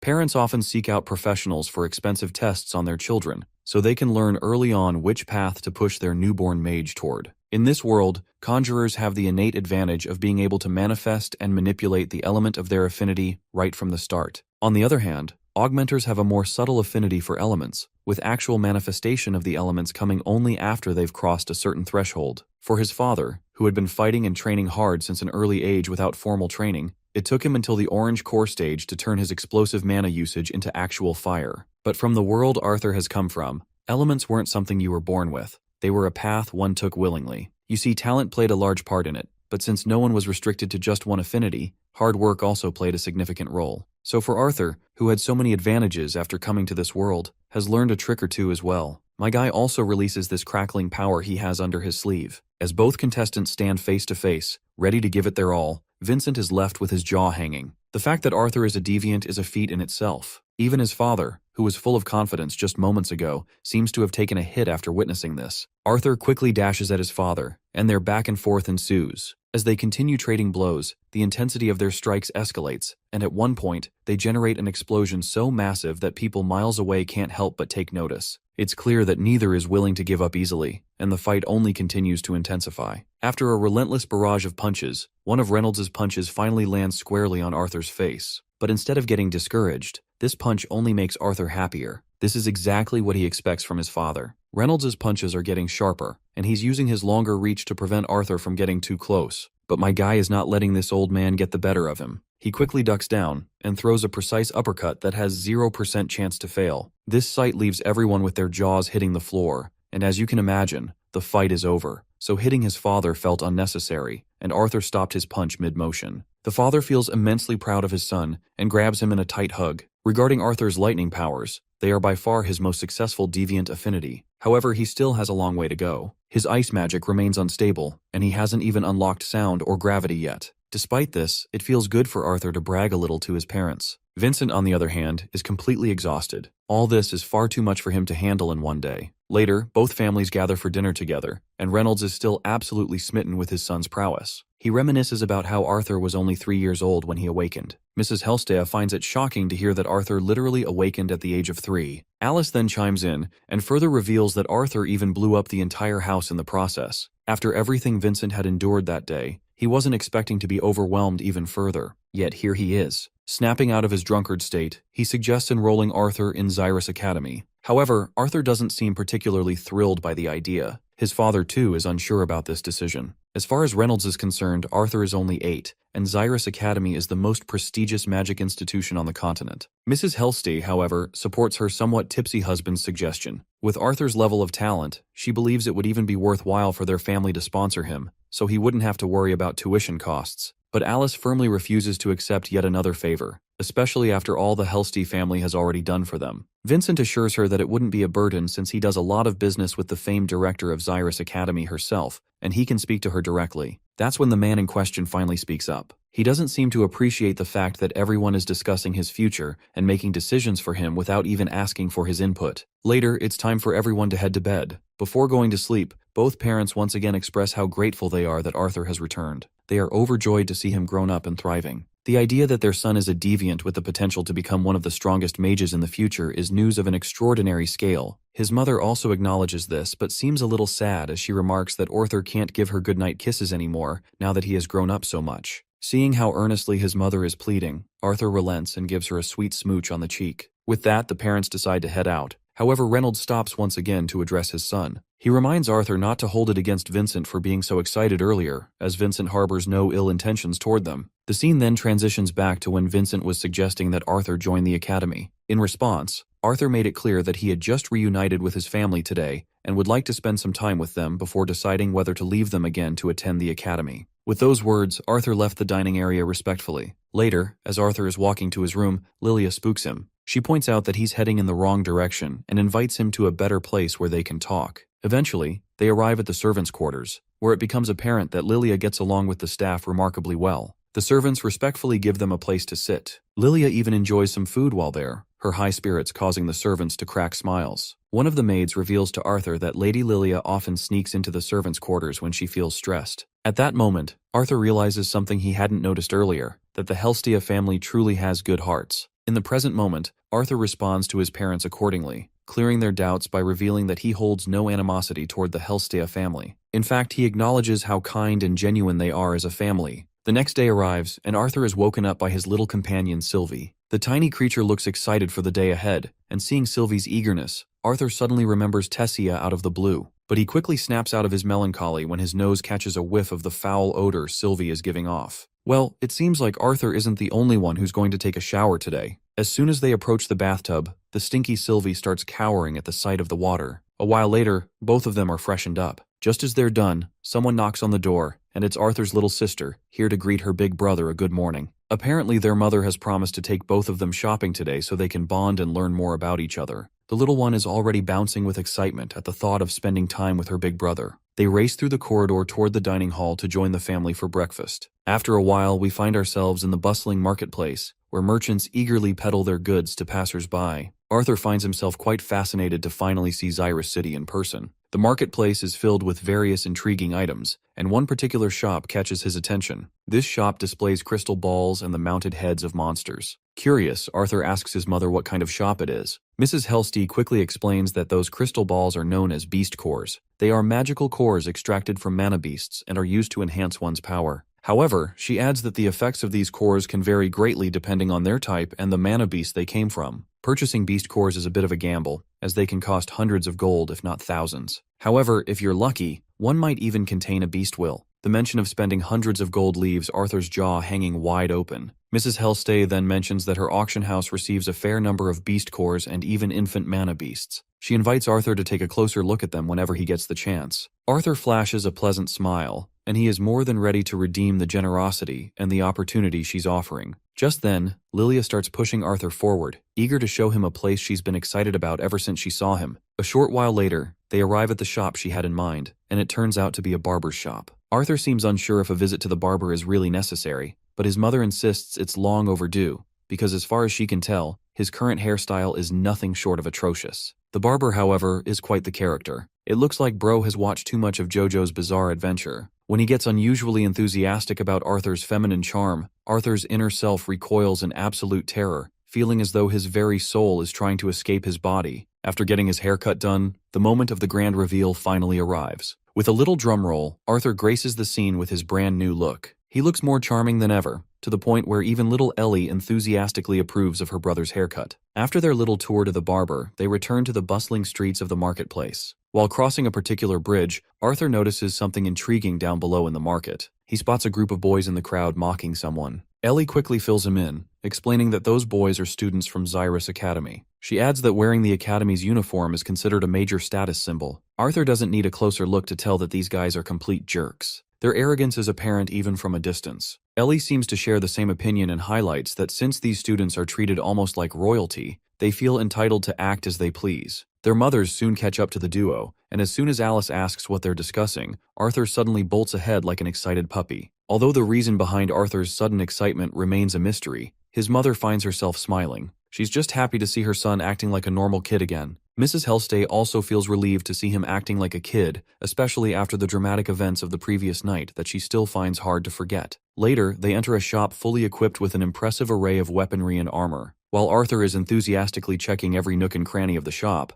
Parents often seek out professionals for expensive tests on their children, so they can learn early on which path to push their newborn mage toward. In this world, conjurers have the innate advantage of being able to manifest and manipulate the element of their affinity right from the start. On the other hand, augmenters have a more subtle affinity for elements, with actual manifestation of the elements coming only after they've crossed a certain threshold. For his father, who had been fighting and training hard since an early age without formal training, it took him until the orange core stage to turn his explosive mana usage into actual fire. But from the world Arthur has come from, elements weren't something you were born with. They were a path one took willingly. You see, talent played a large part in it, but since no one was restricted to just one affinity, hard work also played a significant role. So for Arthur, who had so many advantages after coming to this world, has learned a trick or two as well. My guy also releases this crackling power he has under his sleeve. As both contestants stand face to face, ready to give it their all, Vincent is left with his jaw hanging. The fact that Arthur is a deviant is a feat in itself. Even his father, who was full of confidence just moments ago, seems to have taken a hit after witnessing this. Arthur quickly dashes at his father, and their back and forth ensues. As they continue trading blows, the intensity of their strikes escalates, and at one point, they generate an explosion so massive that people miles away can't help but take notice. It's clear that neither is willing to give up easily, and the fight only continues to intensify. After a relentless barrage of punches, one of Reynolds' punches finally lands squarely on Arthur's face. But instead of getting discouraged, this punch only makes Arthur happier. This is exactly what he expects from his father. Reynolds' punches are getting sharper, and he's using his longer reach to prevent Arthur from getting too close. But my guy is not letting this old man get the better of him. He quickly ducks down and throws a precise uppercut that has 0% chance to fail. This sight leaves everyone with their jaws hitting the floor, and as you can imagine, the fight is over. So hitting his father felt unnecessary, and Arthur stopped his punch mid-motion. The father feels immensely proud of his son and grabs him in a tight hug. Regarding Arthur's lightning powers, they are by far his most successful deviant affinity. However, he still has a long way to go. His ice magic remains unstable, and he hasn't even unlocked sound or gravity yet. Despite this, it feels good for Arthur to brag a little to his parents. Vincent, on the other hand, is completely exhausted. All this is far too much for him to handle in one day. Later, both families gather for dinner together, and Reynolds is still absolutely smitten with his son's prowess. He reminisces about how Arthur was only 3 years old when he awakened. Mrs. Helstea finds it shocking to hear that Arthur literally awakened at the age of 3. Alice then chimes in and further reveals that Arthur even blew up the entire house in the process. After everything Vincent had endured that day, he wasn't expecting to be overwhelmed even further. Yet here he is. Snapping out of his drunkard state, he suggests enrolling Arthur in Xyrus Academy. However, Arthur doesn't seem particularly thrilled by the idea. His father, too, is unsure about this decision. As far as Reynolds is concerned, Arthur is only 8, and Xyrus Academy is the most prestigious magic institution on the continent. Mrs. Helstea, however, supports her somewhat tipsy husband's suggestion. With Arthur's level of talent, she believes it would even be worthwhile for their family to sponsor him, so he wouldn't have to worry about tuition costs. But Alice firmly refuses to accept yet another favor, especially after all the Helstea family has already done for them. Vincent assures her that it wouldn't be a burden since he does a lot of business with the famed director of Xyrus Academy herself, and he can speak to her directly. That's when the man in question finally speaks up. He doesn't seem to appreciate the fact that everyone is discussing his future and making decisions for him without even asking for his input. Later, it's time for everyone to head to bed. Before going to sleep, both parents once again express how grateful they are that Arthur has returned. They are overjoyed to see him grown up and thriving. The idea that their son is a deviant with the potential to become one of the strongest mages in the future is news of an extraordinary scale. His mother also acknowledges this, but seems a little sad as she remarks that Arthur can't give her goodnight kisses anymore now that he has grown up so much. Seeing how earnestly his mother is pleading, Arthur relents and gives her a sweet smooch on the cheek. With that, the parents decide to head out. However, Reynolds stops once again to address his son. He reminds Arthur not to hold it against Vincent for being so excited earlier, as Vincent harbors no ill intentions toward them. The scene then transitions back to when Vincent was suggesting that Arthur join the academy. In response, Arthur made it clear that he had just reunited with his family today and would like to spend some time with them before deciding whether to leave them again to attend the academy. With those words, Arthur left the dining area respectfully. Later, as Arthur is walking to his room, Lilia spooks him. She points out that he's heading in the wrong direction and invites him to a better place where they can talk. Eventually, they arrive at the servants' quarters, where it becomes apparent that Lilia gets along with the staff remarkably well. The servants respectfully give them a place to sit. Lilia even enjoys some food while there, her high spirits causing the servants to crack smiles. One of the maids reveals to Arthur that Lady Lilia often sneaks into the servants' quarters when she feels stressed. At that moment, Arthur realizes something he hadn't noticed earlier, that the Helstea family truly has good hearts. In the present moment, Arthur responds to his parents accordingly, clearing their doubts by revealing that he holds no animosity toward the Helstea family. In fact, he acknowledges how kind and genuine they are as a family. The next day arrives, and Arthur is woken up by his little companion Sylvie. The tiny creature looks excited for the day ahead, and seeing Sylvie's eagerness, Arthur suddenly remembers Tessia out of the blue. But he quickly snaps out of his melancholy when his nose catches a whiff of the foul odor Sylvie is giving off. Well, it seems like Arthur isn't the only one who's going to take a shower today. As soon as they approach the bathtub, the stinky Sylvie starts cowering at the sight of the water. A while later, both of them are freshened up. Just as they're done, someone knocks on the door, and it's Arthur's little sister, here to greet her big brother a good morning. Apparently their mother has promised to take both of them shopping today so they can bond and learn more about each other. The little one is already bouncing with excitement at the thought of spending time with her big brother. They race through the corridor toward the dining hall to join the family for breakfast. After a while, we find ourselves in the bustling marketplace, where merchants eagerly peddle their goods to passers-by. Arthur finds himself quite fascinated to finally see Xyrus City in person. The marketplace is filled with various intriguing items, and one particular shop catches his attention. This shop displays crystal balls and the mounted heads of monsters. Curious, Arthur asks his mother what kind of shop it is. Mrs. Helstea quickly explains that those crystal balls are known as beast cores. They are magical cores extracted from mana beasts and are used to enhance one's power. However, she adds that the effects of these cores can vary greatly depending on their type and the mana beast they came from. Purchasing beast cores is a bit of a gamble, as they can cost hundreds of gold if not thousands. However, if you're lucky, one might even contain a beast will. The mention of spending hundreds of gold leaves Arthur's jaw hanging wide open. Mrs. Helstea then mentions that her auction house receives a fair number of beast cores and even infant mana beasts. She invites Arthur to take a closer look at them whenever he gets the chance. Arthur flashes a pleasant smile, and he is more than ready to redeem the generosity and the opportunity she's offering. Just then, Lilia starts pushing Arthur forward, eager to show him a place she's been excited about ever since she saw him. A short while later, they arrive at the shop she had in mind, and it turns out to be a barber's shop. Arthur seems unsure if a visit to the barber is really necessary, but his mother insists it's long overdue, because as far as she can tell, his current hairstyle is nothing short of atrocious. The barber, however, is quite the character. It looks like Bro has watched too much of JoJo's Bizarre Adventure. When he gets unusually enthusiastic about Arthur's feminine charm, Arthur's inner self recoils in absolute terror, feeling as though his very soul is trying to escape his body. After getting his haircut done, the moment of the grand reveal finally arrives. With a little drum roll, Arthur graces the scene with his brand new look. He looks more charming than ever, to the point where even little Ellie enthusiastically approves of her brother's haircut. After their little tour to the barber, they return to the bustling streets of the marketplace. While crossing a particular bridge, Arthur notices something intriguing down below in the market. He spots a group of boys in the crowd mocking someone. Ellie quickly fills him in, explaining that those boys are students from Xyrus Academy. She adds that wearing the Academy's uniform is considered a major status symbol. Arthur doesn't need a closer look to tell that these guys are complete jerks. Their arrogance is apparent even from a distance. Ellie seems to share the same opinion and highlights that since these students are treated almost like royalty, they feel entitled to act as they please. Their mothers soon catch up to the duo, and as soon as Alice asks what they're discussing, Arthur suddenly bolts ahead like an excited puppy. Although the reason behind Arthur's sudden excitement remains a mystery, his mother finds herself smiling. She's just happy to see her son acting like a normal kid again. Mrs. Helstea also feels relieved to see him acting like a kid, especially after the dramatic events of the previous night that she still finds hard to forget. Later, they enter a shop fully equipped with an impressive array of weaponry and armor. While Arthur is enthusiastically checking every nook and cranny of the shop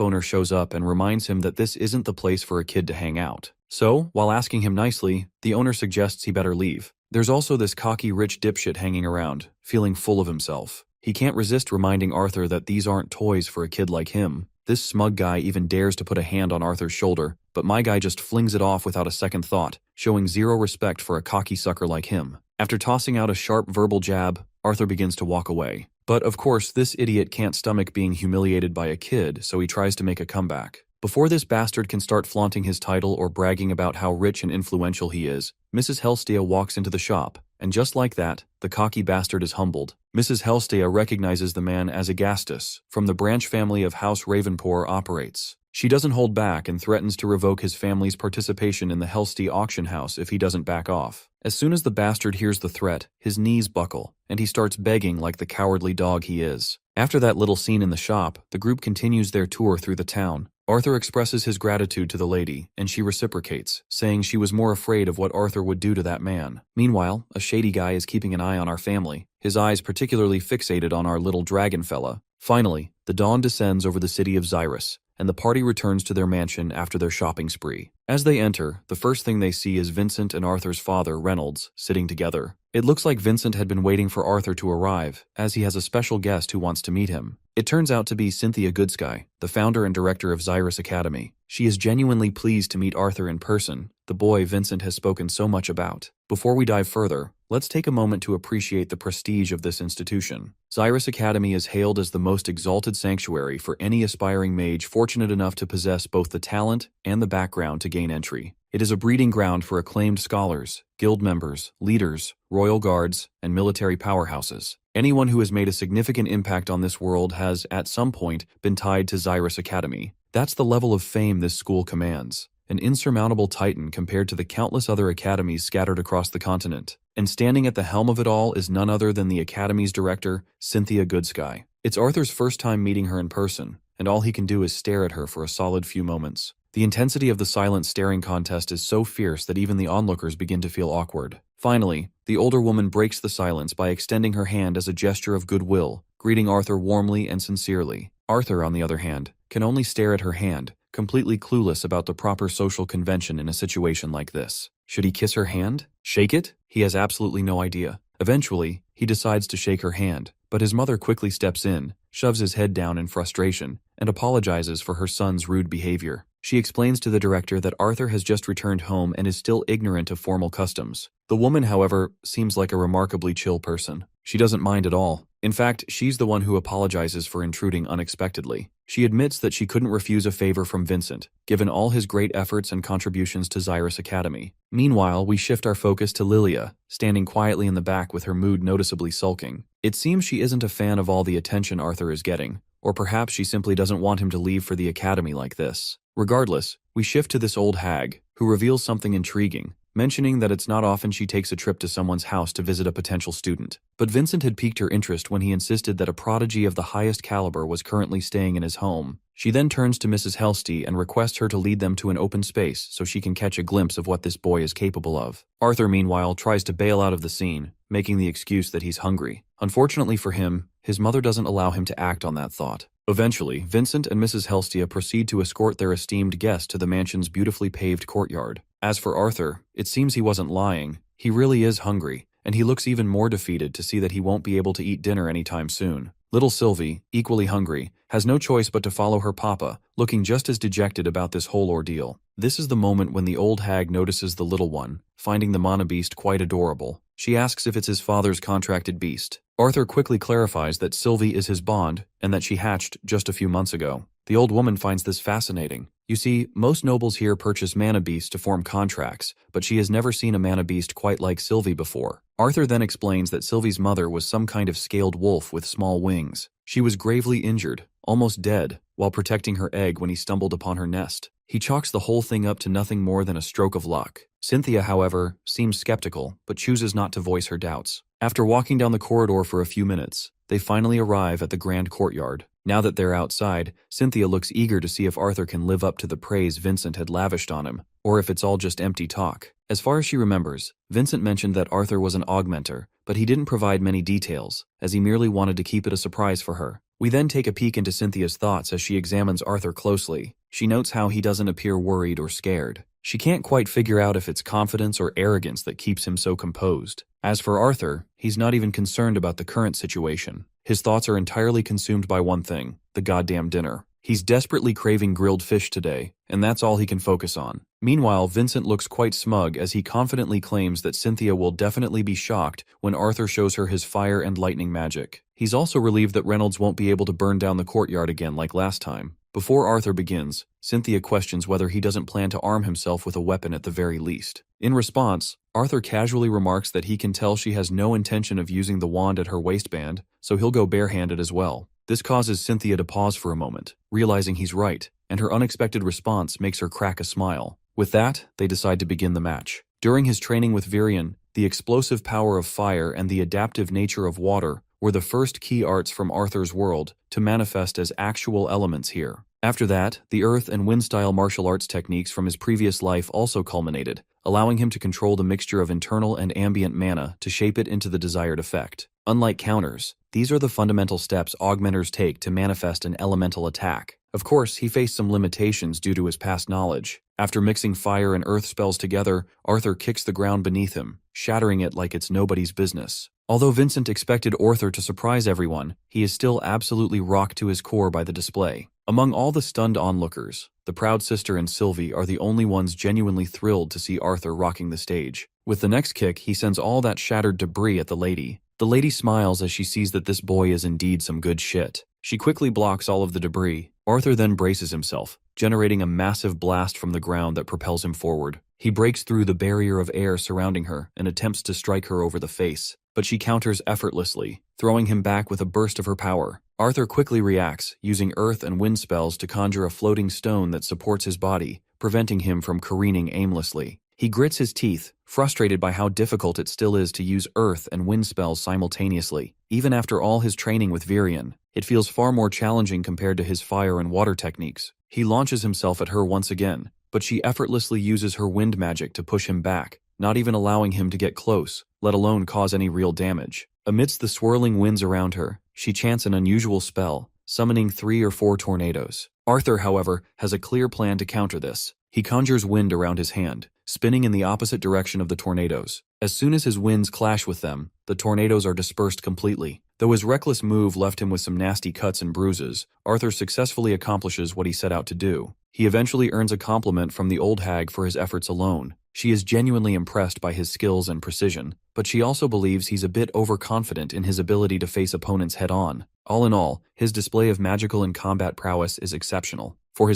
owner shows up and reminds him that this isn't the place for a kid to hang out. So, while asking him nicely, the owner suggests he better leave. There's also this cocky rich dipshit hanging around, feeling full of himself. He can't resist reminding Arthur that these aren't toys for a kid like him. This smug guy even dares to put a hand on Arthur's shoulder, but my guy just flings it off without a second thought, showing zero respect for a cocky sucker like him. After tossing out a sharp verbal jab, Arthur begins to walk away. But of course, this idiot can't stomach being humiliated by a kid, so he tries to make a comeback. Before this bastard can start flaunting his title or bragging about how rich and influential he is, Mrs. Helstea walks into the shop, and just like that, the cocky bastard is humbled. Mrs. Helstea recognizes the man as Agastus, from the branch family of House Ravenpour operates. She doesn't hold back and threatens to revoke his family's participation in the Helstea auction house if he doesn't back off. As soon as the bastard hears the threat, his knees buckle, and he starts begging like the cowardly dog he is. After that little scene in the shop, the group continues their tour through the town. Arthur expresses his gratitude to the lady, and she reciprocates, saying she was more afraid of what Arthur would do to that man. Meanwhile, a shady guy is keeping an eye on our family. his eyes particularly fixated on our little dragon fella. Finally, the dawn descends over the city of Xyrus, and the party returns to their mansion after their shopping spree. As they enter, the first thing they see is Vincent and Arthur's father, Reynolds, sitting together. It looks like Vincent had been waiting for Arthur to arrive, as he has a special guest who wants to meet him. It turns out to be Cynthia Goodsky, the founder and director of Xyrus Academy. She is genuinely pleased to meet Arthur in person, the boy Vincent has spoken so much about. Before we dive further, let's take a moment to appreciate the prestige of this institution. Xyrus Academy is hailed as the most exalted sanctuary for any aspiring mage fortunate enough to possess both the talent and the background to gain entry. It is a breeding ground for acclaimed scholars, guild members, leaders, royal guards, and military powerhouses. Anyone who has made a significant impact on this world has, at some point, been tied to Xyrus Academy. That's the level of fame this school commands. An insurmountable titan compared to the countless other academies scattered across the continent. And standing at the helm of it all is none other than the Academy's director, Cynthia Goodsky. It's Arthur's first time meeting her in person, and all he can do is stare at her for a solid few moments. The intensity of the silent staring contest is so fierce that even the onlookers begin to feel awkward. Finally, the older woman breaks the silence by extending her hand as a gesture of goodwill, greeting Arthur warmly and sincerely. Arthur, on the other hand, can only stare at her hand, completely clueless about the proper social convention in a situation like this. Should he kiss her hand? Shake it? He has absolutely no idea. Eventually, he decides to shake her hand, but his mother quickly steps in, shoves his head down in frustration, and apologizes for her son's rude behavior. She explains to the director that Arthur has just returned home and is still ignorant of formal customs. The woman, however, seems like a remarkably chill person. She doesn't mind at all. In fact, she's the one who apologizes for intruding unexpectedly. She admits that she couldn't refuse a favor from Vincent, given all his great efforts and contributions to Xyrus Academy. Meanwhile, we shift our focus to Lilia, standing quietly in the back with her mood noticeably sulking. It seems she isn't a fan of all the attention Arthur is getting, or perhaps she simply doesn't want him to leave for the academy like this. Regardless, we shift to this old hag, who reveals something intriguing, mentioning that it's not often she takes a trip to someone's house to visit a potential student. But Vincent had piqued her interest when he insisted that a prodigy of the highest caliber was currently staying in his home. She then turns to Mrs. Helsty and requests her to lead them to an open space so she can catch a glimpse of what this boy is capable of. Arthur, meanwhile, tries to bail out of the scene, making the excuse that he's hungry. Unfortunately for him, his mother doesn't allow him to act on that thought. Eventually, Vincent and Mrs. Helstia proceed to escort their esteemed guest to the mansion's beautifully paved courtyard. As for Arthur, it seems he wasn't lying. He really is hungry, and he looks even more defeated to see that he won't be able to eat dinner anytime soon. Little Sylvie, equally hungry, has no choice but to follow her papa, looking just as dejected about this whole ordeal. This is the moment when the old hag notices the little one, finding the mana beast quite adorable. She asks if it's his father's contracted beast. Arthur quickly clarifies that Sylvie is his bond, and that she hatched just a few months ago. The old woman finds this fascinating. You see, most nobles here purchase mana beasts to form contracts, but she has never seen a mana beast quite like Sylvie before. Arthur then explains that Sylvie's mother was some kind of scaled wolf with small wings. She was gravely injured, almost dead, while protecting her egg when he stumbled upon her nest. He chalks the whole thing up to nothing more than a stroke of luck. Cynthia, however, seems skeptical, but chooses not to voice her doubts. After walking down the corridor for a few minutes, they finally arrive at the grand courtyard. Now that they're outside, Cynthia looks eager to see if Arthur can live up to the praise Vincent had lavished on him, or if it's all just empty talk. As far as she remembers, Vincent mentioned that Arthur was an augmenter, but he didn't provide many details, as he merely wanted to keep it a surprise for her. We then take a peek into Cynthia's thoughts as she examines Arthur closely. She notes how he doesn't appear worried or scared. She can't quite figure out if it's confidence or arrogance that keeps him so composed. As for Arthur, he's not even concerned about the current situation. His thoughts are entirely consumed by one thing, the goddamn dinner. He's desperately craving grilled fish today, and that's all he can focus on. Meanwhile, Vincent looks quite smug as he confidently claims that Cynthia will definitely be shocked when Arthur shows her his fire and lightning magic. He's also relieved that Reynolds won't be able to burn down the courtyard again like last time. Before Arthur begins, Cynthia questions whether he doesn't plan to arm himself with a weapon at the very least. In response, Arthur casually remarks that he can tell she has no intention of using the wand at her waistband, so he'll go barehanded as well. This causes Cynthia to pause for a moment, realizing he's right, and her unexpected response makes her crack a smile. With that, they decide to begin the match. During his training with Virion, the explosive power of fire and the adaptive nature of water were the first key arts from Arthur's world to manifest as actual elements here. After that, the earth and wind-style martial arts techniques from his previous life also culminated, allowing him to control the mixture of internal and ambient mana to shape it into the desired effect. Unlike counters, these are the fundamental steps augmenters take to manifest an elemental attack. Of course, he faced some limitations due to his past knowledge. After mixing fire and earth spells together, Arthur kicks the ground beneath him, shattering it like it's nobody's business. Although Vincent expected Arthur to surprise everyone, he is still absolutely rocked to his core by the display. Among all the stunned onlookers, the proud sister and Sylvie are the only ones genuinely thrilled to see Arthur rocking the stage. With the next kick, he sends all that shattered debris at the lady. The lady smiles as she sees that this boy is indeed some good shit. She quickly blocks all of the debris. Arthur then braces himself, generating a massive blast from the ground that propels him forward. He breaks through the barrier of air surrounding her and attempts to strike her over the face, but she counters effortlessly, throwing him back with a burst of her power. Arthur quickly reacts, using earth and wind spells to conjure a floating stone that supports his body, preventing him from careening aimlessly. He grits his teeth, frustrated by how difficult it still is to use earth and wind spells simultaneously. Even after all his training with Virion, it feels far more challenging compared to his fire and water techniques. He launches himself at her once again, but she effortlessly uses her wind magic to push him back, not even allowing him to get close, let alone cause any real damage. Amidst the swirling winds around her, she chants an unusual spell, summoning 3 or 4 tornadoes. Arthur, however, has a clear plan to counter this. He conjures wind around his hand, spinning in the opposite direction of the tornadoes. As soon as his winds clash with them, the tornadoes are dispersed completely. Though his reckless move left him with some nasty cuts and bruises, Arthur successfully accomplishes what he set out to do. He eventually earns a compliment from the old hag for his efforts alone. She is genuinely impressed by his skills and precision, but she also believes he's a bit overconfident in his ability to face opponents head-on. All in all, his display of magical and combat prowess is exceptional. For his